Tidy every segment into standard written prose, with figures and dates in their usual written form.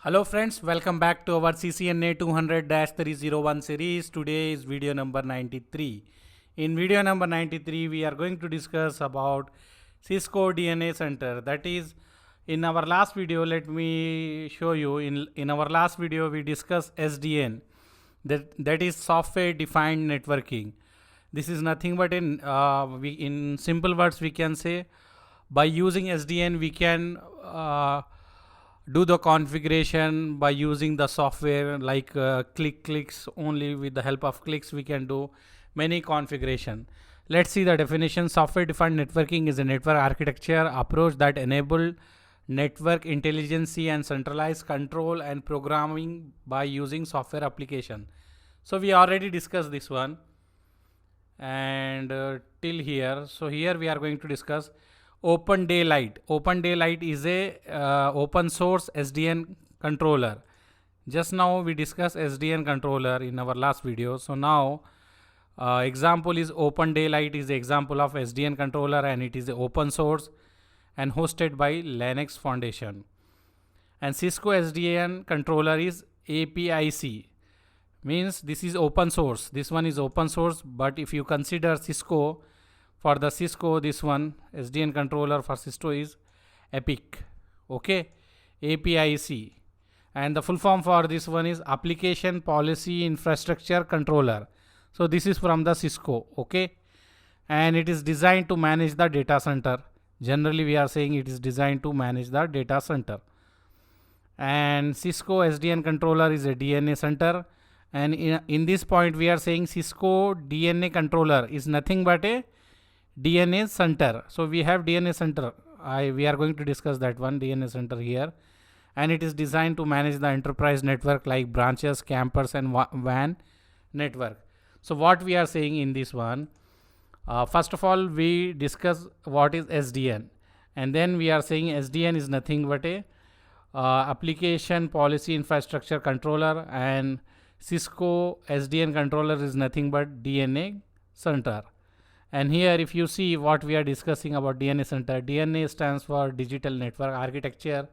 Hello friends, welcome back to our CCNA 200-301 series. Today is video number 93. In video number 93, we are going to discuss about CISCO DNA Center. That is, in our last video, let me show you. In our last video, we discussed SDN. That is software defined networking. This is nothing but in simple words we can say, by using SDN we can do the configuration by using the software like clicks. Only with the help of clicks we can do many configuration. Let's see the definition. Software defined networking is a network architecture approach that enable network intelligence and centralized control and programming by using software application. So we already discussed this one and till here. So here we are going to discuss Open Daylight. Open Daylight is a open source SDN controller. Just now we discussed SDN controller in our last video. So now example is Open Daylight is the example of SDN controller, and it is open source and hosted by Linux Foundation. And Cisco SDN controller is APIC, means this is open source. This one is open source, but if you consider Cisco, for the Cisco, this one SDN controller for Cisco is EPIC. Okay, APIC, and the full form for this one is Application Policy Infrastructure Controller. So this is from the Cisco. Okay, and it is designed to manage the data center. Generally we are saying it is designed to manage the data center. And Cisco SDN controller is a DNA center, and in this point we are saying Cisco DNA controller is nothing but a DNA center. So we have DNA center. We are going to discuss that one, DNA center here, and it is designed to manage the enterprise network like branches, campus, and WAN network. So what we are saying in this one, first of all we discuss what is SDN, and then we are saying SDN is nothing but a application policy infrastructure controller, and Cisco SDN controller is nothing but DNA center. And here if you see what we are discussing about DNA center, DNA stands for digital network architecture.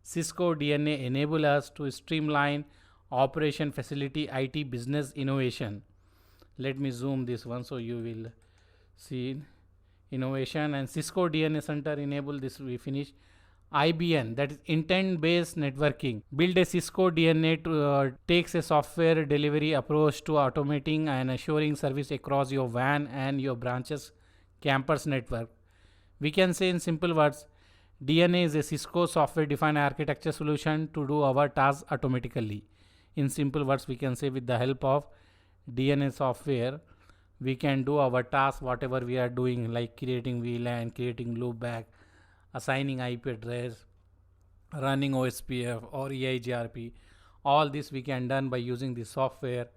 Cisco DNA enable us to streamline operation, facility, IT, business innovation. Let me zoom this one so you will see innovation. And Cisco DNA center enable this. We finish IBN, that is intent based networking. Build a Cisco DNA to takes a software delivery approach to automating and assuring service across your WAN and your branches campus network. We can say in simple words, DNA is a Cisco software defined architecture solution to do our tasks automatically. In simple words, we can say with the help of DNA software we can do our tasks whatever we are doing, like creating VLAN, creating loopback, assigning IP address, running OSPF or EIGRP. All this we can done by using the software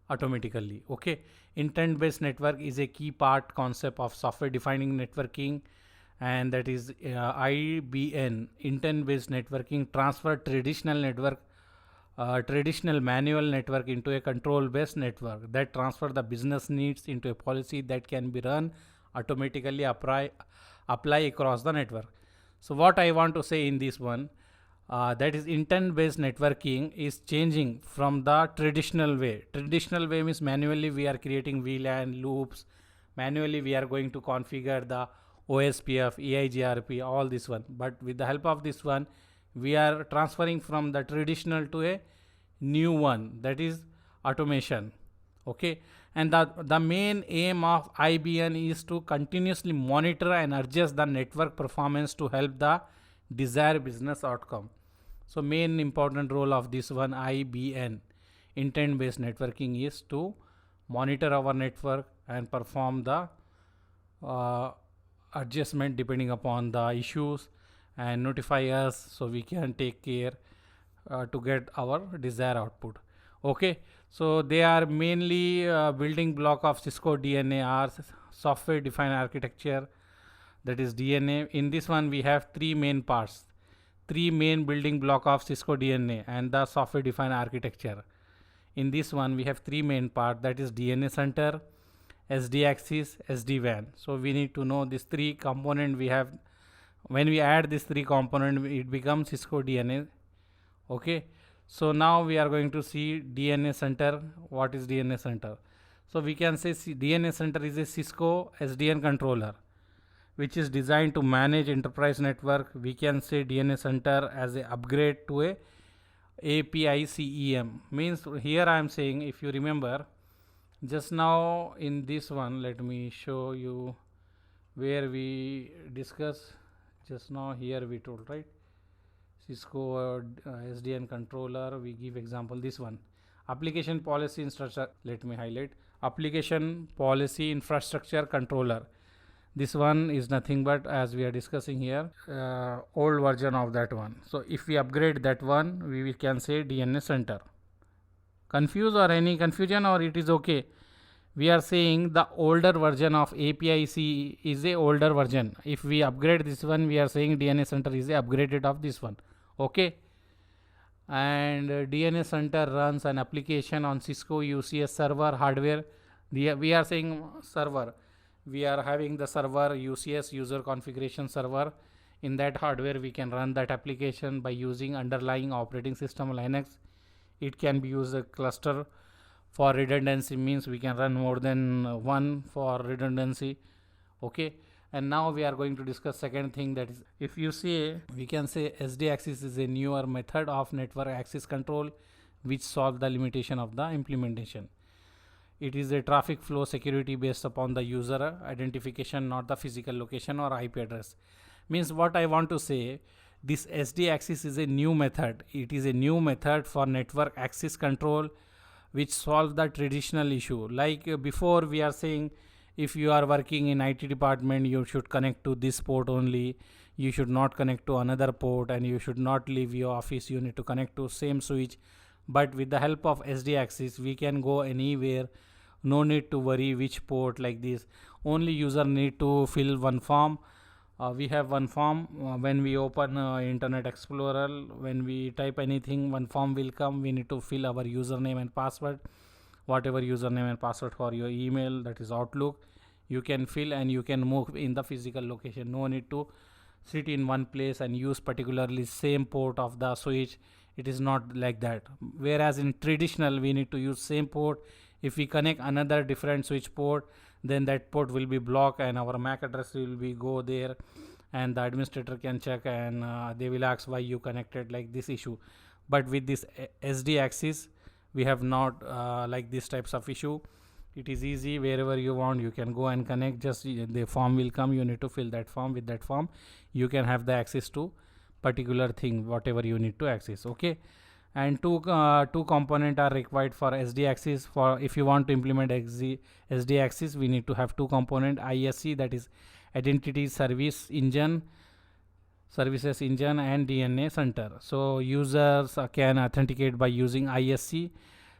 automatically. Okay, intent based network is a key part concept of software defining networking, and that is IBN, intent based networking transfer traditional manual network into a control based network that transfer the business needs into a policy that can be run automatically, apply across the network. So what I want to say in this one, that is intent based networking is changing from the traditional way. Traditional way means manually we are creating VLAN loops, manually we are going to configure the OSPF, EIGRP, all this one. But with the help of this one, we are transferring from the traditional to a new one, that is automation. Okay, and the main aim of IBN is to continuously monitor and adjust the network performance to help the desired business outcome. So main important role of this one IBN, intent based networking, is to monitor our network and perform the adjustment depending upon the issues and notify us so we can take care to get our desired output. Okay, so they are mainly building block of Cisco DNA or software defined architecture, that is DNA. In this one we have three main parts, three main building block of Cisco DNA and the software defined architecture. In this one we have three main part, that is DNA center, SD access, SD WAN. So we need to know these three component we have. When we add these three component, it becomes Cisco DNA. Okay, so now we are going to see DNA Center. What is DNA Center? So we can say DNA Center is a Cisco SDN controller which is designed to manage enterprise network. We can say DNA Center as a upgrade to a API CEM. Means here I am saying, if you remember, just now in this one, let me show you where we discuss. Just now here we told, right? Cisco SDN controller, we give example this one. Application policy infrastructure, let me highlight. Application policy infrastructure controller. This one is nothing but, as we are discussing here, old version of that one. So if we upgrade that one, we can say DNA Center. Confused or any confusion, or it is okay? We are saying the older version of APIC is a older version. If we upgrade this one, we are saying DNA Center is a upgraded of this one. Okay. And DNA Center runs an application on Cisco UCS server hardware. We are saying server. We are having the server UCS, user configuration server. In that hardware we can run that application by using underlying operating system Linux. It can be used a cluster for redundancy, means we can run more than one for redundancy. Okay, and now we are going to discuss second thing, that is, if you say, we can say SD access is a newer method of network access control which solve the limitation of the implementation. It is a traffic flow security based upon the user identification, not the physical location or IP address. Means what I want to say, this SD access is a new method. It is a new method for network access control which solve the traditional issue. Like before we are saying, if you are working in IT department, you should connect to this port only. You should not connect to another port, and you should not leave your office. You need to connect to same switch. But with the help of SD access, we can go anywhere. No need to worry which port, like this. Only user need to fill one form. We have one form when we open Internet Explorer. When we type anything, one form will come. We need to fill our username and password. Whatever username and password for your email, that is Outlook, you can fill and you can move in the physical location. No need to sit in one place and use particularly same port of the switch. It is not like that. Whereas in traditional, we need to use same port. If we connect another different switch port, then that port will be blocked and our MAC address will be go there, and the administrator can check, and they will ask why you connected, like this issue. But with this SD access, we have not like this types of issue. It is easy. Wherever you want, you can go and connect. Just the form will come. You need to fill that form. With that form, you can have the access to particular thing, whatever you need to access. Okay. And two component are required for SD access. For if you want to implement SD access, we need to have two component: ISC, that is Identity Services Engine, and DNA Center. So users can authenticate by using ISC,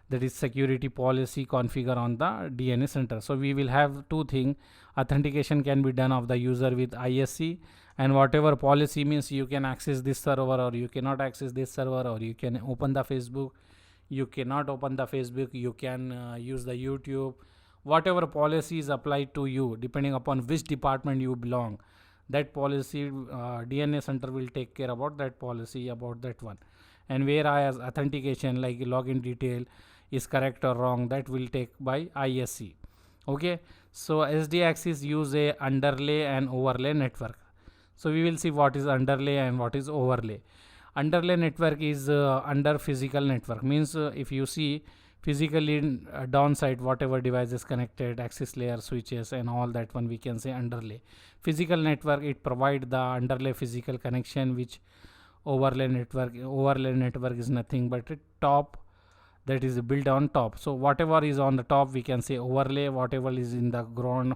that is Security Policy Configure on the DNA Center. So we will have two things. Authentication can be done of the user with ISC, and whatever policy, means you can access this server or you cannot access this server, or you can open the Facebook, you cannot open the Facebook, you can use the YouTube. Whatever policy is applied to you, depending upon which department you belong, that policy DNA Center will take care about that policy, about that one. And whereas authentication, like login detail is correct or wrong, that will take by ISC. Okay, so SD access use a underlay and overlay network. So we will see what is underlay and what is overlay. Underlay network is under physical network, means if you see physically downside, whatever device is connected, access layer, switches and all that one, we can say underlay. Physical network, it provide the underlay physical connection, which overlay network is nothing but a top that is built on top. So whatever is on the top, we can say overlay. Whatever is in the ground,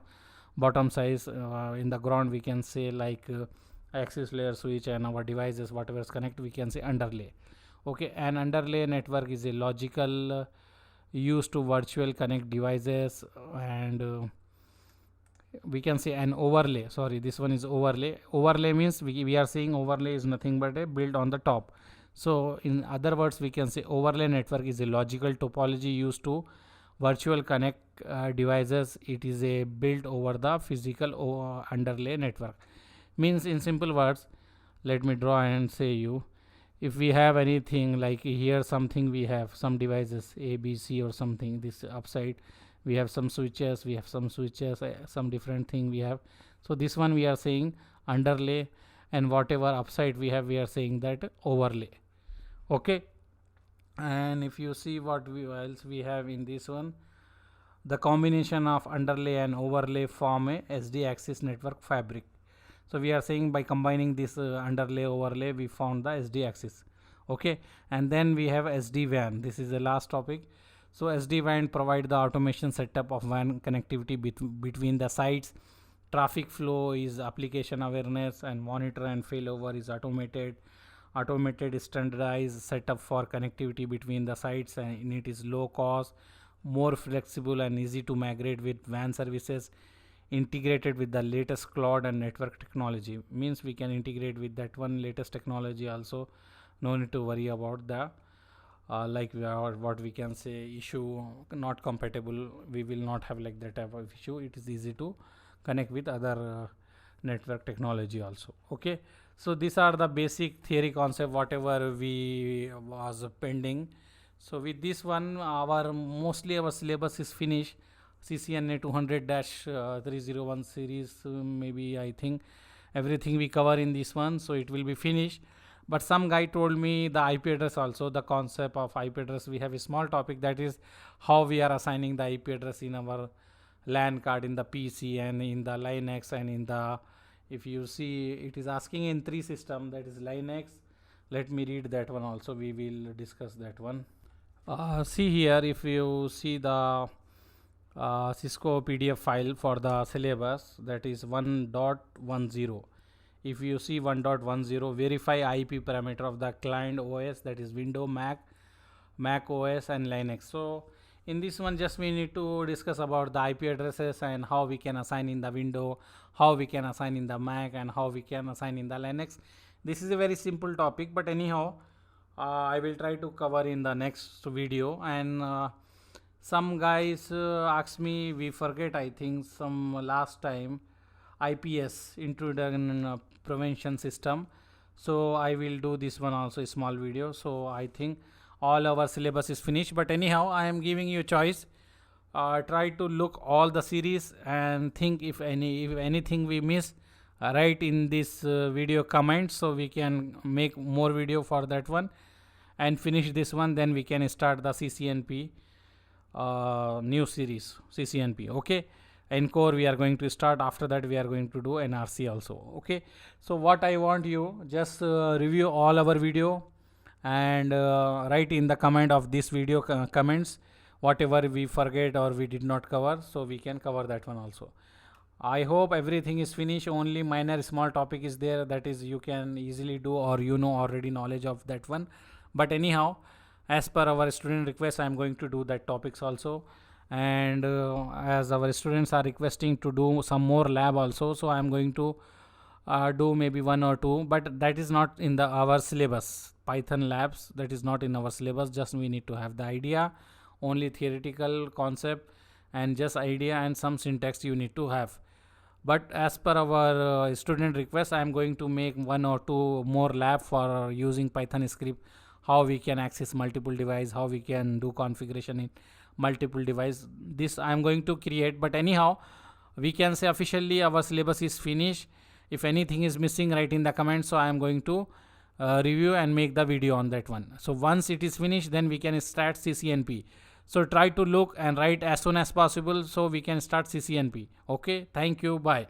bottom size in the ground, we can say like access layer, switch and our devices, whatever is connected, we can say underlay. Okay, and underlay network is a logical used to virtual connect devices, and we can say an overlay. Sorry, this one is overlay. Overlay means we are saying overlay is nothing but a build on the top. So in other words, we can say overlay network is a logical topology used to virtual connect devices. It is a built over the physical underlay network. Means in simple words, let me draw and say you, if we have anything like here, something we have some devices A, B, C or something, this upside we have some switches, some different thing we have. So this one we are saying underlay, and whatever upside we have, we are saying that overlay. Okay, and if you see what else we have in this one, the combination of underlay and overlay form a SD access network fabric. So we are saying by combining this underlay overlay, we found the SD access. Okay, and then we have SD WAN. This is the last topic. So SD WAN provide the automation setup of WAN connectivity between the sites. Traffic flow is application awareness, and monitor and failover is automated. Automated standardized setup for connectivity between the sites, and it is low cost, more flexible and easy to migrate with WAN services, integrated with the latest cloud and network technology. Means we can integrate with that one latest technology also. No need to worry about the like what we can say issue not compatible. We will not have like that type of issue. It is easy to connect with other network technology also. Okay, so these are the basic theory concept whatever we was pending. So with this one, mostly our syllabus is finished. CCNA 200-301 series, maybe I think everything we cover in this one, so it will be finished. But some guy told me the IP address also, the concept of IP address. We have a small topic, that is how we are assigning the IP address in our LAN card, in the PC and in the Linux, and in the, if you see, it is asking in 3 system, that is Linux. Let me read that one also, we will discuss that one. See here, if you see the CISCO PDF file for the syllabus, that is 1.10. If you see 1.10, verify IP parameter of the client OS, that is Windows, Mac OS and Linux. So in this one, just we need to discuss about the IP addresses and how we can assign in the Windows, how we can assign in the Mac, and how we can assign in the Linux. This is a very simple topic, but anyhow, I will try to cover in the next video. And some guys asked me, we forget I think some last time, IPS, Introduction Prevention System. So I will do this one also, a small video. So I think all our syllabus is finished, but anyhow I am giving you a choice. Try to look all the series and think if anything we miss, write in this video comments, so we can make more video for that one and finish this one. Then we can start the CCNP new series, CCNP. Okay, ENCOR we are going to start. After that we are going to do NRC also. Okay, so what I want you, just review all our video and write in the comment of this video comments whatever we forget or we did not cover, so we can cover that one also. I hope everything is finished. Only minor small topic is there, that is you can easily do, or you know already knowledge of that one. But anyhow, as per our student request, I am going to do that topics also. And as our students are requesting to do some more lab also, so I am going to do maybe 1 or 2, but that is not in our syllabus. Python labs, that is not in our syllabus. Just we need to have the idea, only theoretical concept and just idea and some syntax you need to have. But as per our student request, I am going to make 1 or 2 more lab for using Python script, how we can access multiple device, how we can do configuration in multiple device. This I am going to create. But anyhow, we can say officially our syllabus is finished. If anything is missing, write in the comments, so I am going to review and make the video on that one. So once it is finished, then we can start CCNP. So try to look and write as soon as possible, so we can start CCNP. Okay, thank you, bye.